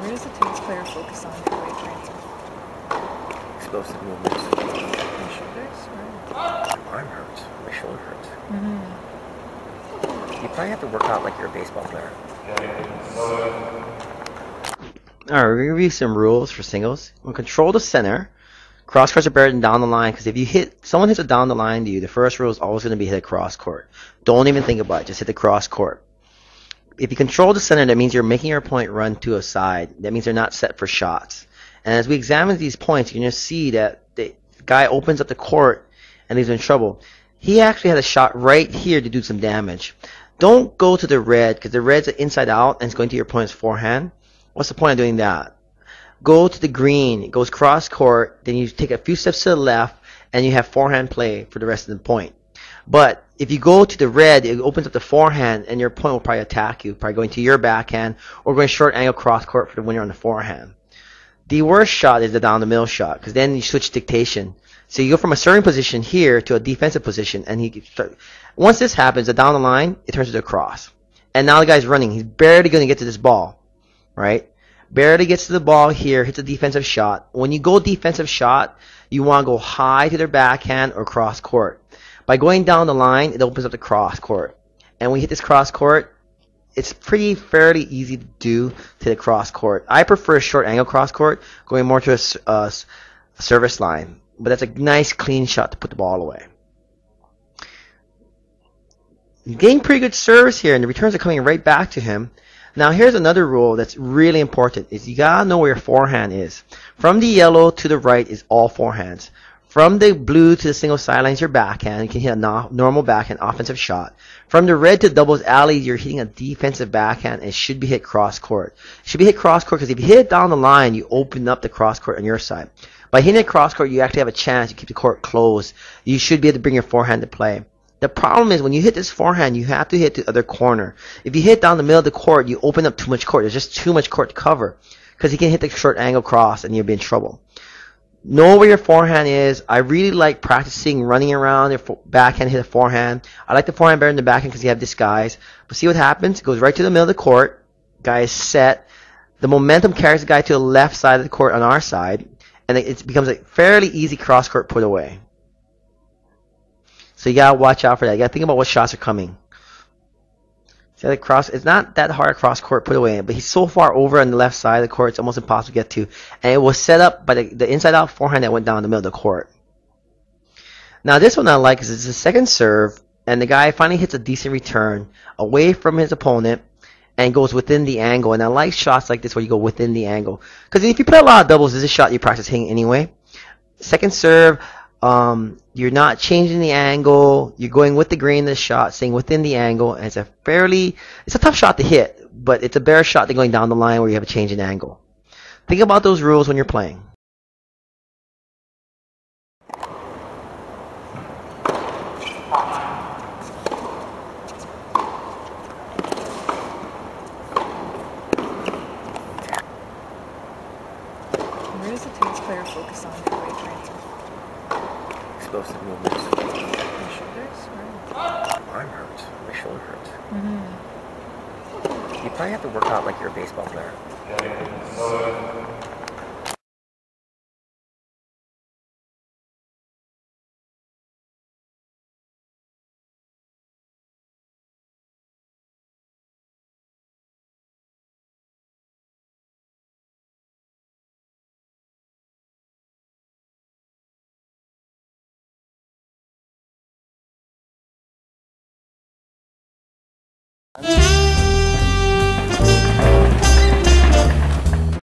Where does the tennis player focus on for weight transfer? Explosive movements. My shoulders? Or... My arm hurts. My shoulder hurts. Mm-hmm. You probably have to work out like you're a baseball player. Alright, we're going to review some rules for singles. We'll control the center. Cross courts are better than down the line because if you hit, someone hits a down the line to you, the first rule is always going to be hit a cross court. Don't even think about it. Just hit the cross court. If you control the center, that means you're making your opponent run to a side. That means they're not set for shots. And as we examine these points, you're going to see that the guy opens up the court and he's in trouble. He actually had a shot right here to do some damage. Don't go to the red because the red's inside out and it's going to your opponent's forehand. What's the point of doing that? Go to the green. It goes cross court. Then you take a few steps to the left and you have forehand play for the rest of the point. But if you go to the red, it opens up the forehand and your opponent will probably attack you, probably going to your backhand or going short angle cross court for the winner on the forehand. The worst shot is the down the middle shot because then you switch dictation. So you go from a serving position here to a defensive position, and once this happens, the down the line, it turns into a cross. And now the guy's running. He's barely going to get to this ball, right? Barely gets to the ball here, hits a defensive shot. When you go defensive shot, you want to go high to their backhand or cross court. By going down the line, it opens up the cross court. And when you hit this cross court, it's fairly easy to do to the cross court. I prefer a short angle cross court, going more to a service line. But that's a nice clean shot to put the ball away. He's getting pretty good service here, and the returns are coming right back to him. Now here's another rule that's really important, is you gotta know where your forehand is. From the yellow to the right is all forehands. From the blue to the single sideline is your backhand. You can hit a normal backhand offensive shot. From the red to doubles alley, you're hitting a defensive backhand, and it should be hit cross court. It should be hit cross court because if you hit it down the line, you open up the cross court on your side. By hitting it cross court, you actually have a chance to keep the court closed. You should be able to bring your forehand to play. The problem is when you hit this forehand, you have to hit the other corner. If you hit down the middle of the court, you open up too much court. There's just too much court to cover because you can hit the short angle cross and you'll be in trouble. Know where your forehand is. I really like practicing running around your backhand, hit a forehand. I like the forehand better than the backhand because you have disguise. But see what happens? It goes right to the middle of the court. Guy is set. The momentum carries the guy to the left side of the court on our side. And it becomes a fairly easy cross court put away. So you gotta watch out for that. You gotta think about what shots are coming. See that cross? It's not that hard a cross court put away, but he's so far over on the left side of the court, it's almost impossible to get to. And it was set up by the inside out forehand that went down the middle of the court. Now this one I like because it's a second serve, and the guy finally hits a decent return away from his opponent and goes within the angle. And I like shots like this where you go within the angle. Because if you play a lot of doubles, this is a shot you practice hitting anyway. Second serve, you're not changing the angle. You're going with the grain of the shot, staying within the angle. And it's a tough shot to hit, but it's a better shot than going down the line where you have a change in angle. Think about those rules when you're playing. Where does the tennis player focus on for weight transfer? Explosive movements. My shoulders? Or... My arm hurts. My shoulder hurts. Mm-hmm. You probably have to work out like you're a baseball player.